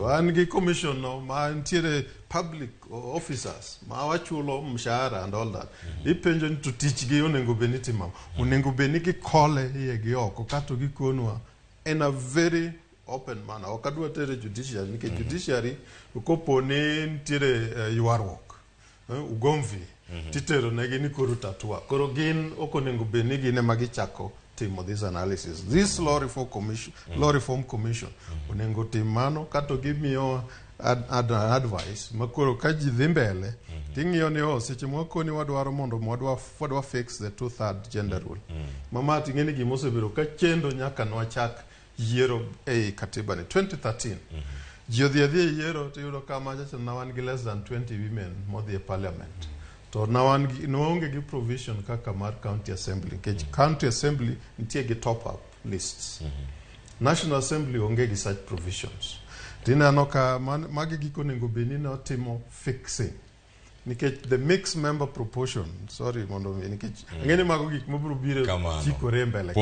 To an gi commission no ma ntiere public officers ma wachulo mshahara and all that. Ipenjo ni to teach gi onego beniti mam. Onego beniki kole iye gi oko kato gi konwa in a very open manner. Okadwa tere judiciary nike judiciary ukopo ni ntiere yuarwok. Ugomvi. Titero negi ni koro tatua. Koro gin okonego benigi ne magichako timo this analysis. This law reform commission onego timano kato gimiyo advice makoro kaji dhi mbele ting'iyo ni seche mwako ni wadwaro mondo wadwa fix the 2/3 gender rule. Mama ting'eni gima osebiro ka chendo nyaka nwachak yiero ei katiba ni 2013. Ji odhi yiero tiyudo kama chacha na wan gi less than 20 women modhi e parliament. To naonge gi provision kaka mar county assembly. County assembly nitie gi top up lists. National assembly onge gi such provisions. Tinano ka magi giko nego benina timo fixing. Nikech the mixed member proportion, sorry mondo nikech ngene mago gik mabiro biro chikore mbele.